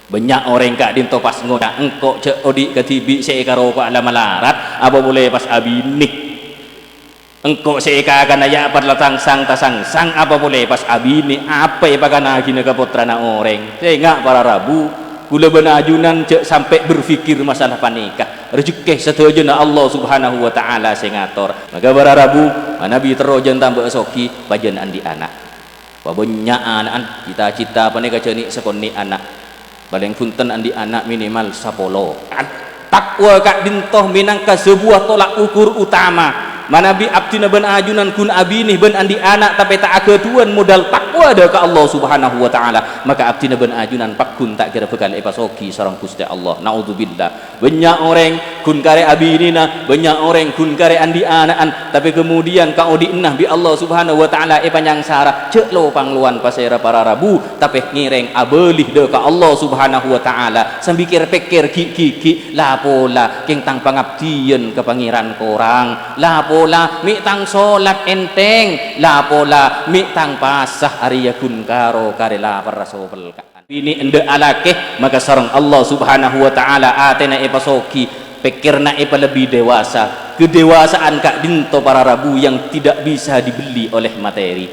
Banyak orang kak dinto pas ngoda engkok cek odi ketibi seekaro ko ala malarat apa boleh pas abinik engkok seeka akan aya apa latang sang tasang sang apa boleh pas abini apa ipagana gina ka putrana orang tengak para rabu kula benajunan cek sampai berfikir masalah panikah rezeki setujuan Allah subhanahu wa ta'ala sing ngatur maka para rabu nabi terojan tambah soki bajan andi anak banyak anak cita-cita panikah cenik sekoni anak paling punten andi anak minimal 10 takwa kak dintoh minangka sebuah tolak ukur utama manabi abdina ben ajunan kun abinih ben andi anak tapi tak akeduan modal takwa ada ke Allah subhanahu wa ta'ala maka abdina ben ajunan pakun tak kira bekal epasoki sarang Gusti Allah naudzubillah banyak orang kun kare abinina banyak orang kun kare andi anaan tapi kemudian kau diennah bi Allah subhanahu wa ta'ala panjang sara cek lo pangluan pasera para rabu tapi ngireng abelih de ke Allah subhanahu wa ta'ala sambikir pikir ki lapola keng tang pangabdian ke pangeran korang lapola mi tang solat enteng lapola mi tang pasah Arya kun karo karela para sobel ini ende alake maka sareng Allah subhanahu wa ta'ala atena epasoki pikirna epa lebih dewasa kedewasaan kak dinto para rabu yang tidak bisa dibeli oleh materi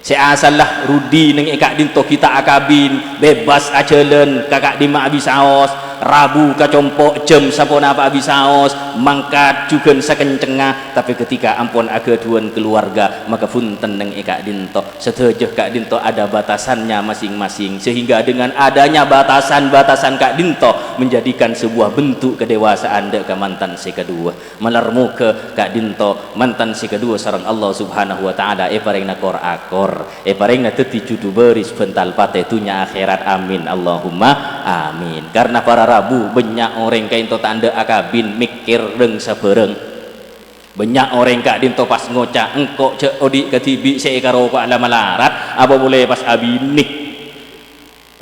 seasalah rudi neng kak dinto kita akabin bebas acelen kakak dima abisaos rabu kacompok jam sapona apa abisaos mangkat juga sakencengah tapi ketika ampun ageduan keluarga maka punten neng kak dinto setujuh kak dinto ada batasannya masing-masing sehingga dengan adanya batasan-batasan kak dinto menjadikan sebuah bentuk kedewasaan dek ke mantan si kedua melarmu ke kak dinto mantan si kedua sarang Allah subhanahu wa ta'ala paringna kor akor paringna teti judu beris bental patetunya akhirat amin Allahumma amin karena para rabu banyak orang kain to tanda akabin mikir reng sabereng banyak orang kak dinto pas ngocak engkok cek odi ketibi seekaro ko ala malarat apa boleh pas abinik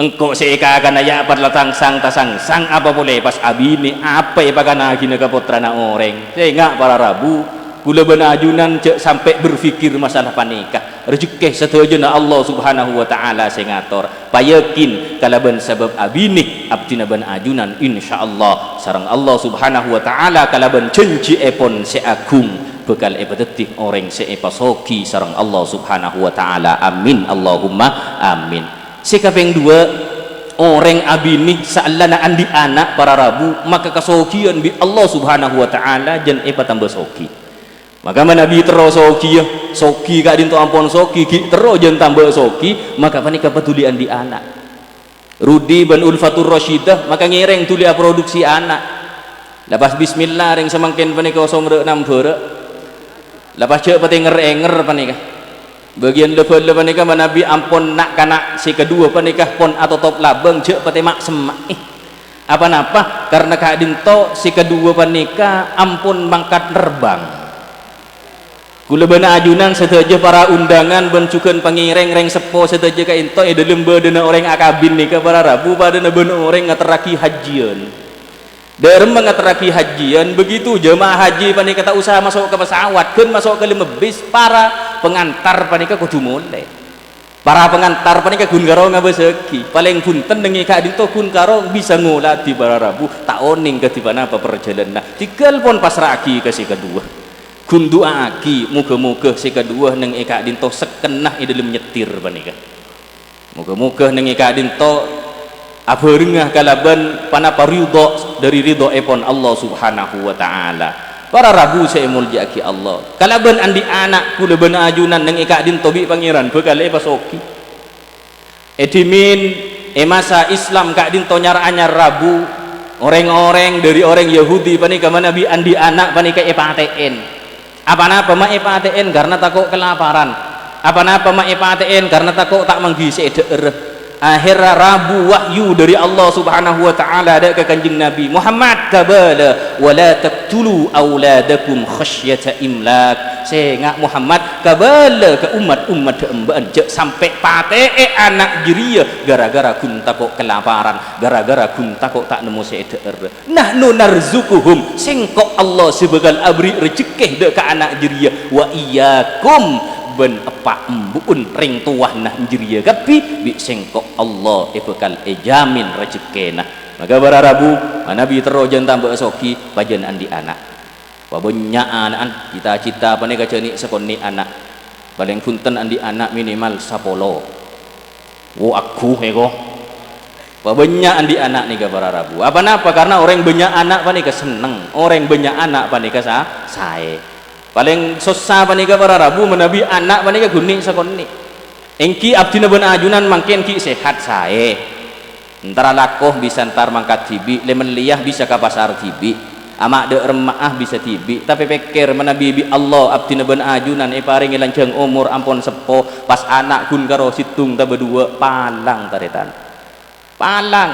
engkok seeka akan aya apa latang sang tasang sang apa boleh pas abini apa ipagana gina ka putrana orang tengak para rabu kula benajunan cek sampai berfikir masalah panikah rezeki setujuan Allah subhanahu wa ta'ala sing ngatur payakin kalaban sebab abinik abdina ben ajunan insyaallah sareng Allah subhanahu wa ta'ala kalaban cenci epon seagung bekal epadetik orang seepasoki sareng Allah subhanahu wa ta'ala amin Allahumma amin sekapeng dua orang abinih sa'allana andi anak para rabu maka kasokian bi Allah subhanahu wa ta'ala jan epa tambah soki maka Nabi terus soki ya soki kak dinto ampun soki terus jan tambah soki maka panika pedulian di anak Rudi ban Ulfatur Rasyidah maka ngereng tulia produksi anak lepas bismillah reng semangkin panika 06 beurek lepas cek pati nger-enger panika bagian level panika Nabi ampun nak kanak si kedua panika pon atau top labeng cek pati mak semak apa-apa karena kak dinto si kedua panika ampun mangkat nerbang kula bana ajunan sedaja para undangan bencukan pangireng reng sepo sedaja ka into dalam badana orang akabin nika para rabu badana ben orang ngateraki hajian derem ngateraki hajian begitu jemaah haji panika tak usah masuk ke pesawat keun masuk ke limebis para pengantar panika kudu mulai para pengantar panika gun karo ngabeseki paling punten nengi ka dinto kun karo bisa ngolati para rabu tak oning ketibana apa perjalanan tinggal pun pasraki ke si kedua kundu aki muga-muga si kedua neng eka dinto sekenah i dalam nyetir panika muga-muga neng eka dinto abarengah kalaban panapa ridho dari ridho epon Allah subhanahu wa ta'ala para rabu saya muljaki Allah kalaban andi anak kula ben ajunan neng eka dinto bi pangeran bekal pasoki edimin masa Islam kak dinto nyar anyar rabu orang-orang dari orang Yahudi panika manabi andi anak panika epaten apa-apa mak epaten karena takut kelaparan apa-apa mak epaten karena takut tak menggisi daerah akhir rabu wahyu dari Allah subhanahu wa ta'ala ada ke kanjeng Nabi Muhammad kabala wala taqtulu auladakum khasyata imlak sehingga Muhammad kabala ke umat-umat deemban sampai pate anak jiria gara-gara kun takut kelaparan gara-gara kun takut tak nemu daerah nahnu narzukuhum singkok Allah sebagai abri rezeki de ke anak jiria wa iyyakum ben epak embuun ring tuah nah jeria gapi bi sengkok Allah bekal jamin rezekina maka bararabu Nabi terojan tambah soki pajen andi anak wabenya anak cita-cita pane kaceni sekoni anak paling punten andi anak minimal 10 aku ego wabenya andi anak nih bararabu apa karena orang banyak anak panika seneng orang banyak anak panika sae paling susah panika para rabu menabi anak panika guni sakonni engki abdina ben ajunan mangken ki sehat sae antara lakoh bisa ntar mangkat tibi lemen liyah bisa ke pasar tibi amak de remaah bisa tibi tapi pikir menabi bi Allah abdina ben ajunan paring lanjang umur ampun sepo pas anak gun karo situng ta berdua palang taretan palang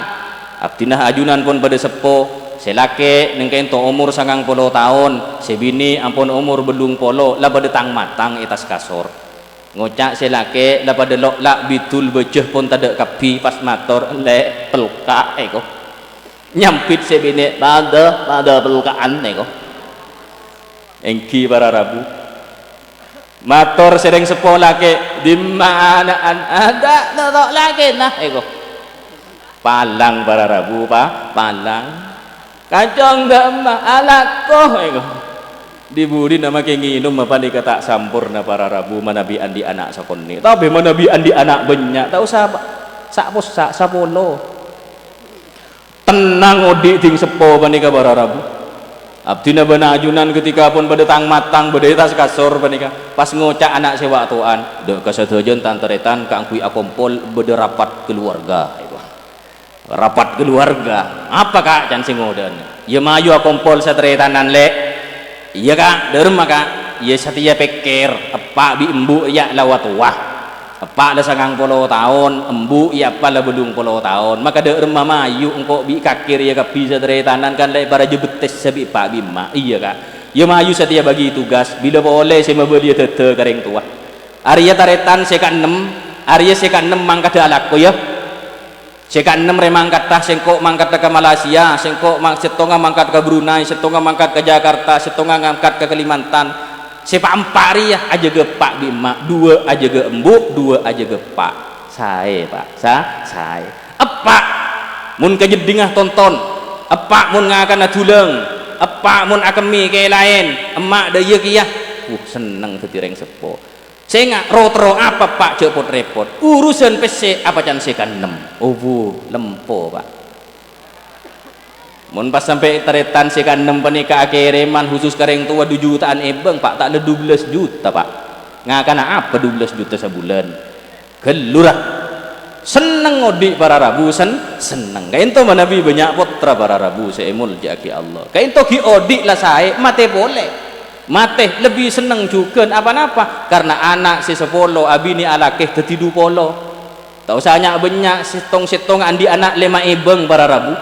abdina ajunan pun pada sepo selake nengken to umur 90 tahun sebini ampun umur belung polo lah pada tang matang itas kasor ngocak selake lah pada lok lak bitul beceh pun tadak kapi pas motor le pelka kok nyampit sebini pada pelkaan kok engki para rabu motor sering sepolah ke di mana ada tok lagi nah kok palang para rabu palang kacang dama alakoh diburi nama kenginum apa nih kata sampurna para rabu manabi andi anak sakonni tapi manabi andi anak banyak tahu sapolo tenang odi ting sepo panika para rabu abdina benajunan ketika pun bedetang matang bedetas kasor panika pas ngocak anak sewa tuan dek kasadojon tanteretan kangkui akompol bederapat keluarga rapat keluarga apa kak can singodan ya maju akompol satretanan le iya kak derma kak ya satia pikir apa bi embu ya lawat wah apa la 90 tahun embu ya apa la bedung 10 tahun maka derma mayu engko bi kakir ya kapi satretanan kan le para jebetes sabi pak bima iya kak ya maju satia bagi tugas bila boleh saya membeli tete kareng tua Arya taretan seka 6 Arya seka 6 mangkat alakku ya seka 6 remangkat tah sengkok mangkat ke Malaysia sengkok setengah mangkat ke Brunei setengah mangkat ke Jakarta setengah mangkat ke Kalimantan sepa 4 ya aja gepak bima 2 aja ge embuk 2 aja gepak sae pak sae apa mun kejedingah tonton apa mun ngakan aduleng apa mun akemi ke lain emak daya kiyah seneng tetireng sepo saya nggak rotro apa pak cepot repot urusan PC apa can sekan 6 bu lempo pak mun pas sampai teretan sekan 6 panika akereman khusus kareng tua 2 jutaan ebeng pak tak ada 12 juta pak ngakan apa 12 juta sebulan gelurah seneng odik para rabu seneng kain to manabi banyak putra para rabu seemul jaki Allah kain to ki odik lah saya mate boleh mate lebih seneng juga apa-apa karena anak si sepolo abini alakeh tetidu polo tak usah banyak setong andi anak 5 ebeng para rabu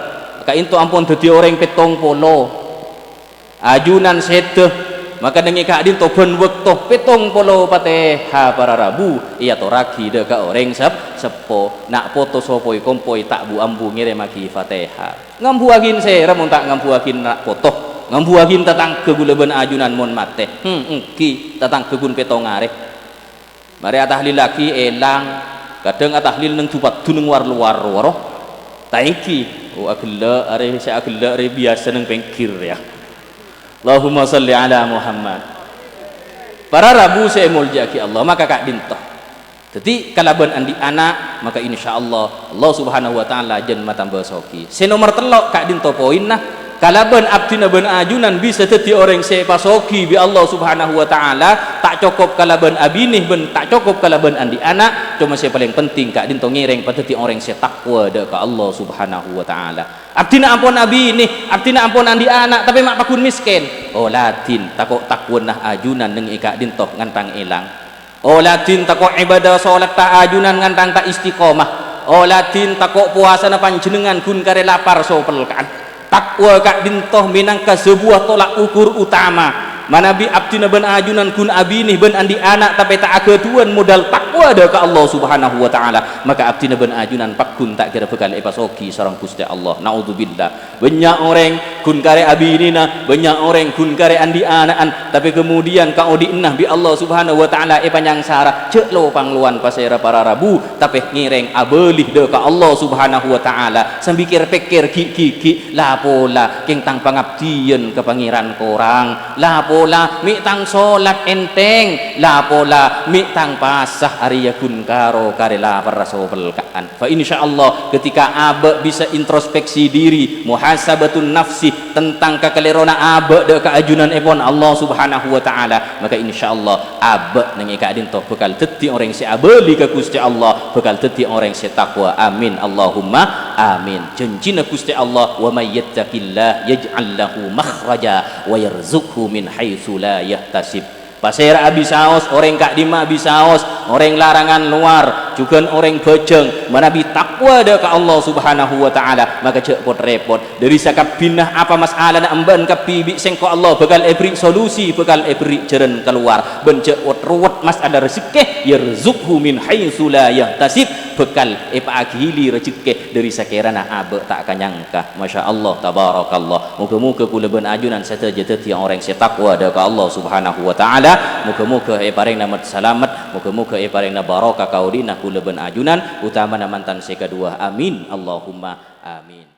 kain to ampun teti orang petong polo ajunan seteh maka dengi kadin to ben wekto petong polo pateha para rabu iya to ragi de ka orang sepo nak foto sopoi kompoi tak bu ambu ngire maki fateha ngambuagin se ramun tak ngambuagin nak foto ngambuagin tatang kegulaban ajunan mon mate ki tatang kegun petong are mari atahlil laki elang kadang atahlil nang tupat tunung war-luar waro taiki agella are saya agella are biasa nang pengkir ya Allahumma salli ala Muhammad para rabu saya muljaki Allah maka kak dintoh jadi kalaban andi anak maka insyaallah Allah subhanahu wa ta'ala jen matambah soki se nomor telok kak dintoh poin nah kalaban abdina ben ajunan bisa teti orang sepasoki bi Allah subhanahu wa ta'ala tak cukup kalaban abinih ben tak cukup kalaban andi anak cuma saya paling penting kak dinto ngireng pateti orang setakwa de ka Allah subhanahu wa ta'ala abdina ampun abinih abdina ampun andi anak tapi mak pakun miskin oh latin takok takwan nah ajunan neng ika dinto ngantang elang oh latin takok ibadah salat tak ajunan ngantang tak istiqomah oh latin takok puasa na panjenengan kun kare lapar sopel kan takwa kak dintoh minangka sebuah tolak ukur utama manabi abdina ben ajunan kun abinih ben andi anak tapi tak aketuan modal takwa ada ke Allah subhanahu wa ta'ala, maka abdina ben ajunan pakun tak kira bekal epasoki sarang Gusti Allah. Naudzubillah, banyak orang kun kare abinina, banyak orang kun kare andi anaan, tapi kemudian kau diinah bi Allah subhanahu wa ta'ala panjang sara cek lo pangluan pasera para rabu, tapi ngireng abelih de ke Allah subhanahu wa ta'ala sambikir pikir ki lapola keng tang pangabdian ke pangeran korang, lapola mi tang solat enteng, lapola mi tang pasah Arya kun karo karela parasobel kaan. Fa insyaallah ketika abe bisa introspeksi diri, muhasabatun nafsi tentang kekelerona abe de keajunan epon Allah subhanahu wa ta'ala, maka insyaallah abe nengi kaadin toh bekal teti orang si abeli ke Gusti Allah, bekal teti orang si takwa. Amin Allahumma amin. Janjina Gusti Allah, wa may yattaqillah yaj'al lahu makhraja wa yarzuqhu min haitsu la yahtasib. Pasera abisaos orang kak dima abisaos orang larangan luar juga orang bejeng manabi takwa ada ke Allah subhanahu wa ta'ala, maka cek pot repot dari sakap binah apa masalah na emban kapibi sengko Allah bekal ebri solusi, bekal ebri jeren keluar ben cek pot ruwet mas ada rezeki yarzuqhu min haitsu la yahtasib, bekal epa akhili rezeki dari sakirana abe tak akan nyangka. Masya Allah tabarakallah. Muka-muka kula ben ajunan saja teti orang setakwa ada ke Allah subhanahu wa ta'ala. Muka-muka paring nama selamat, muka-muka paring na barokah kaudina kula ben ajunan utama na mantan sekadua. Amin Allahumma amin.